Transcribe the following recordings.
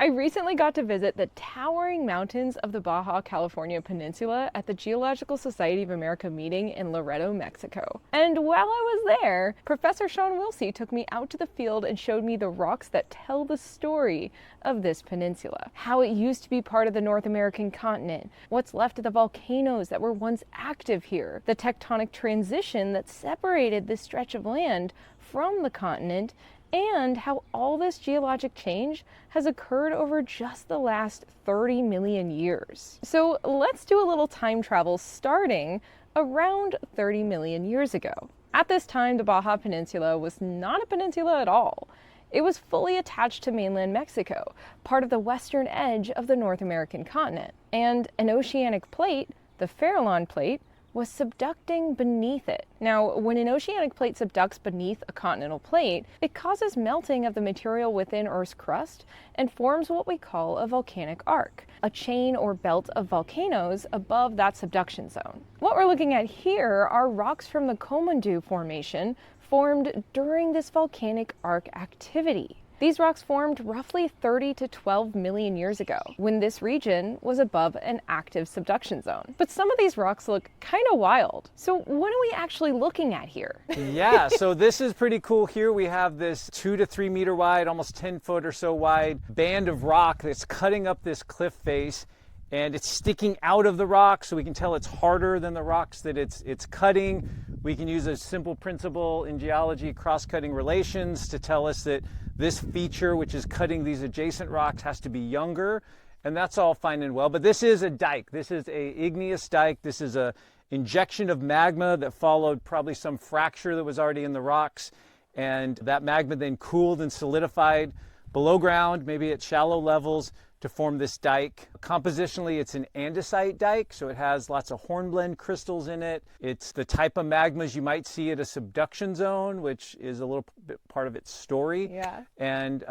I recently got to visit the towering mountains of the Baja California Peninsula at the Geological Society of America meeting in Loreto, Mexico. And while I was there, Professor Shawn took me out to the field and showed me the rocks that tell the story of this peninsula. How it used to be part of the North American continent, what's left of the volcanoes that were once active here, the tectonic transition that separated this stretch of land from the continent, and how all this geologic change has occurred over just the last 30 million years. So let's do a little time travel starting around 30 million years ago. At this time, the Baja Peninsula was not a peninsula at all. It was fully attached to mainland Mexico, part of the western edge of the North American continent. And an oceanic plate, the Farallon Plate, was subducting beneath it. Now, when an oceanic plate subducts beneath a continental plate, it causes melting of the material within Earth's crust and forms what we call a volcanic arc, a chain or belt of volcanoes above that subduction zone. What we're looking at here are rocks from the Komondoo Formation formed during this volcanic arc activity. These rocks formed roughly 30 to 12 million years ago, when this region was above an active subduction zone. But some of these rocks look kind of wild. So what are we actually looking at here? Yeah, so this is pretty cool. Here we have this 2 to 3 meter wide, almost 10 foot or so wide band of rock that's cutting up this cliff face, and it's sticking out of the rock, so we can tell it's harder than the rocks that it's cutting. We can use a simple principle in geology, cross-cutting relations, to tell us that this feature, which is cutting these adjacent rocks, has to be younger, and that's all fine and well. But this is a dike. This is a igneous dike. This is a injection of magma that followed probably some fracture that was already in the rocks, and that magma then cooled and solidified below ground, maybe at shallow levels, to form this dike. Compositionally, it's an andesite dike, so it has lots of hornblende crystals in it. It's the type of magmas you might see at a subduction zone, which is a little bit part of its story. Yeah. And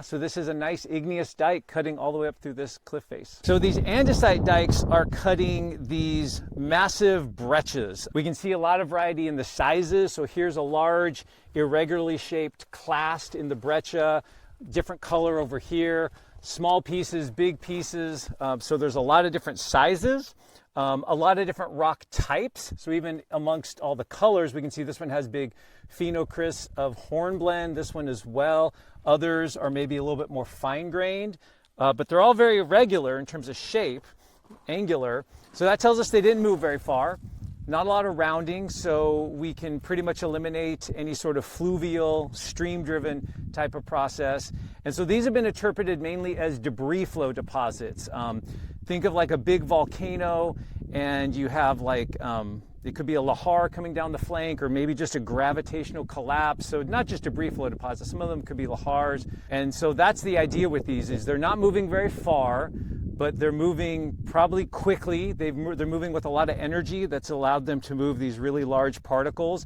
so this is a nice igneous dike cutting all the way up through this cliff face. So these andesite dikes are cutting these massive breccias. We can see a lot of variety in the sizes. So here's a large, irregularly shaped clast in the breccia, different color over here. Small pieces, big pieces, so there's a lot of different sizes, a lot of different rock types. So even amongst all the colors, we can see this one has big phenocrysts of hornblende, this one as well. Others are maybe a little bit more fine-grained, but they're all very irregular in terms of shape, angular. So that tells us they didn't move very far. Not a lot of rounding, so we can pretty much eliminate any sort of fluvial, stream-driven type of process. And so these have been interpreted mainly as debris flow deposits. Think of like a big volcano, and you have like, it could be a lahar coming down the flank, or maybe just a gravitational collapse. So not just debris flow deposits, some of them could be lahars. And so that's the idea with these, is they're not moving very far, but they're moving probably quickly. They're moving with a lot of energy that's allowed them to move these really large particles,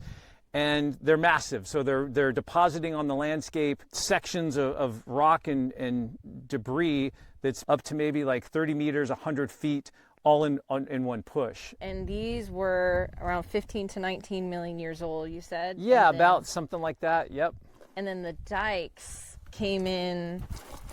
and they're massive. So they're depositing on the landscape sections of rock and debris that's up to maybe like 30 meters, 100 feet, all in one push. And these were around 15 to 19 million years old, you said? Yeah, about something like that, yep. And then the dikes came in,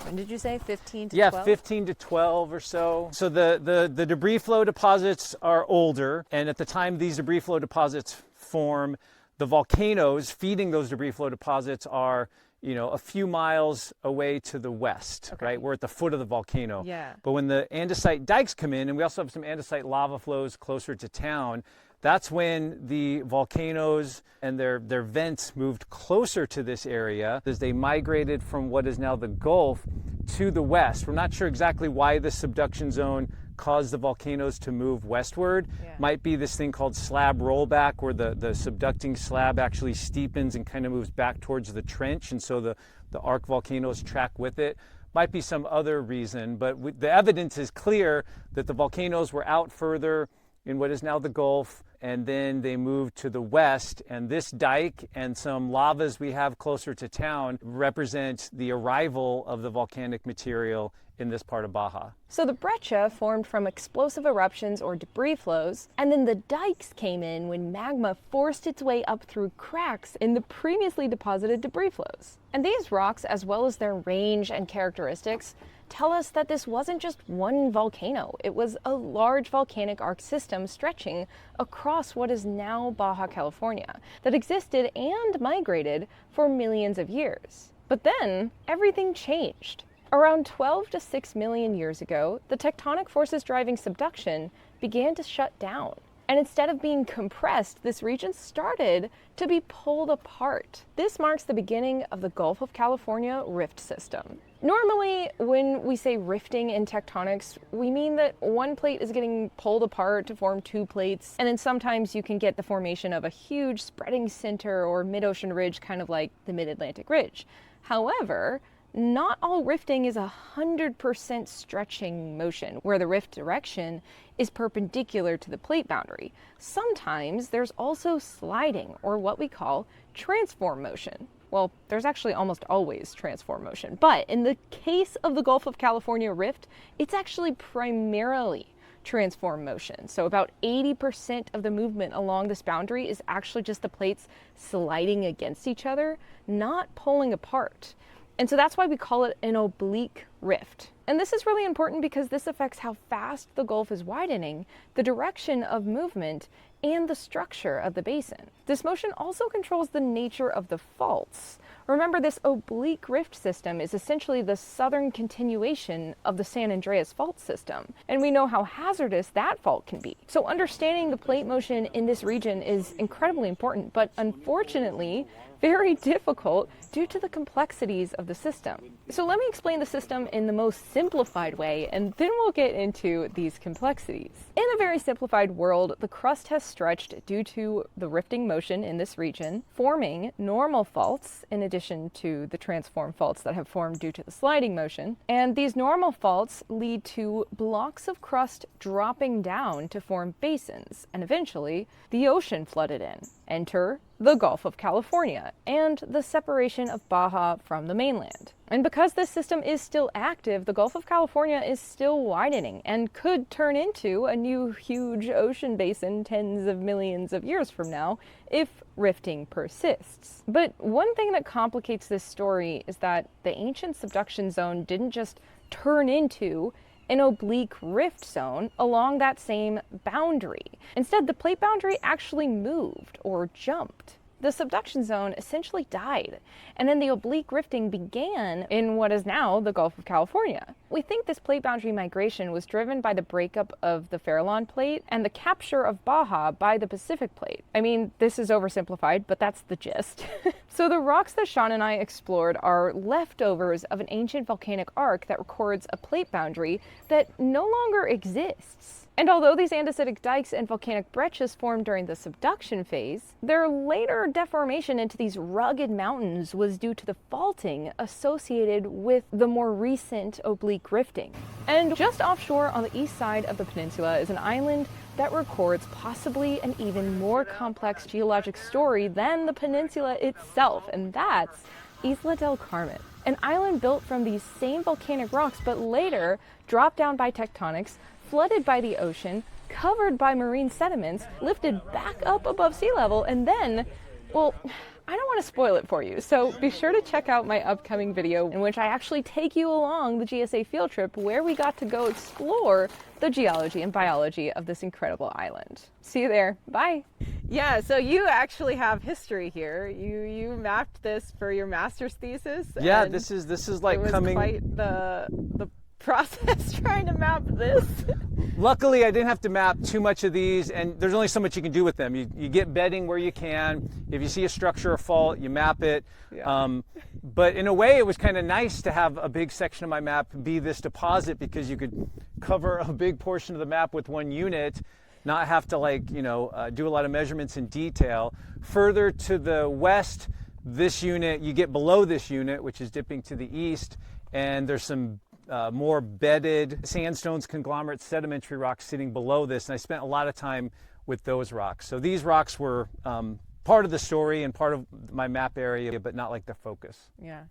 when did you say, 15 to 12? Yeah, 15 to 12 or so. So the debris flow deposits are older, and at the time these debris flow deposits form, the volcanoes feeding those debris flow deposits are, a few miles away to the west, okay. Right? We're at the foot of the volcano. Yeah. But when the andesite dikes come in, and we also have some andesite lava flows closer to town, that's when the volcanoes and their vents moved closer to this area as they migrated from what is now the Gulf to the west. We're not sure exactly why this subduction zone caused the volcanoes to move westward. Yeah. Might be this thing called slab rollback, where the subducting slab actually steepens and kind of moves back towards the trench, and so the arc volcanoes track with it. Might be some other reason, but the evidence is clear that the volcanoes were out further in what is now the Gulf, and then they moved to the west, and this dike and some lavas we have closer to town represent the arrival of the volcanic material in this part of Baja. So the breccia formed from explosive eruptions or debris flows, and then the dikes came in when magma forced its way up through cracks in the previously deposited debris flows. And these rocks, as well as their range and characteristics, tell us that this wasn't just one volcano. It was a large volcanic arc system stretching across what is now Baja California that existed and migrated for millions of years. But then everything changed. Around 12 to 6 million years ago, the tectonic forces driving subduction began to shut down. And instead of being compressed, this region started to be pulled apart. This marks the beginning of the Gulf of California rift system. Normally, when we say rifting in tectonics, we mean that one plate is getting pulled apart to form two plates, and then sometimes you can get the formation of a huge spreading center or mid-ocean ridge, kind of like the Mid-Atlantic Ridge. However, not all rifting is 100% stretching motion, where the rift direction is perpendicular to the plate boundary. Sometimes there's also sliding, or what we call transform motion. Well, there's actually almost always transform motion, but in the case of the Gulf of California rift, it's actually primarily transform motion. So about 80% of the movement along this boundary is actually just the plates sliding against each other, not pulling apart. And so that's why we call it an oblique rift. And this is really important because this affects how fast the Gulf is widening, the direction of movement, and the structure of the basin. This motion also controls the nature of the faults. Remember, this oblique rift system is essentially the southern continuation of the San Andreas fault system, and we know how hazardous that fault can be. So understanding the plate motion in this region is incredibly important, but unfortunately, very difficult due to the complexities of the system. So let me explain the system in the most simplified way, and then we'll get into these complexities. In a very simplified world, the crust has stretched due to the rifting motion in this region, forming normal faults in addition to the transform faults that have formed due to the sliding motion. And these normal faults lead to blocks of crust dropping down to form basins, and eventually the ocean flooded in. Enter the Gulf of California and the separation of Baja from the mainland. And because this system is still active, the Gulf of California is still widening and could turn into a new huge ocean basin tens of millions of years from now if rifting persists. But one thing that complicates this story is that the ancient subduction zone didn't just turn into an oblique rift zone along that same boundary. Instead, the plate boundary actually moved or jumped. The subduction zone essentially died, and then the oblique rifting began in what is now the Gulf of California. We think this plate boundary migration was driven by the breakup of the Farallon plate and the capture of Baja by the Pacific plate. I mean, this is oversimplified, but that's the gist. So the rocks that Shawn and I explored are leftovers of an ancient volcanic arc that records a plate boundary that no longer exists. And although these andesitic dikes and volcanic breccias formed during the subduction phase, their later deformation into these rugged mountains was due to the faulting associated with the more recent oblique rifting. And just offshore on the east side of the peninsula is an island that records possibly an even more complex geologic story than the peninsula itself, and that's Isla del Carmen, an island built from these same volcanic rocks but later dropped down by tectonics, flooded by the ocean, covered by marine sediments, lifted back up above sea level, and then, well, I don't want to spoil it for you, so be sure to check out my upcoming video in which I actually take you along the GSA field trip where we got to go explore the geology and biology of this incredible island. See you there. Bye. Yeah, so you actually have history here. You mapped this for your master's thesis. Yeah, this is like coming. Quite the process trying to map this. Luckily, I didn't have to map too much of these, and there's only so much you can do with them. You get bedding where you can. If you see a structure or fault, you map it. Yeah. But in a way, it was kind of nice to have a big section of my map be this deposit, because you could cover a big portion of the map with one unit, not have to do a lot of measurements in detail. Further to the west, this unit, you get below this unit, which is dipping to the east, and there's some more bedded sandstones, conglomerates, sedimentary rocks sitting below this, and I spent a lot of time with those rocks. So these rocks were part of the story and part of my map area, but not like the focus. Yeah.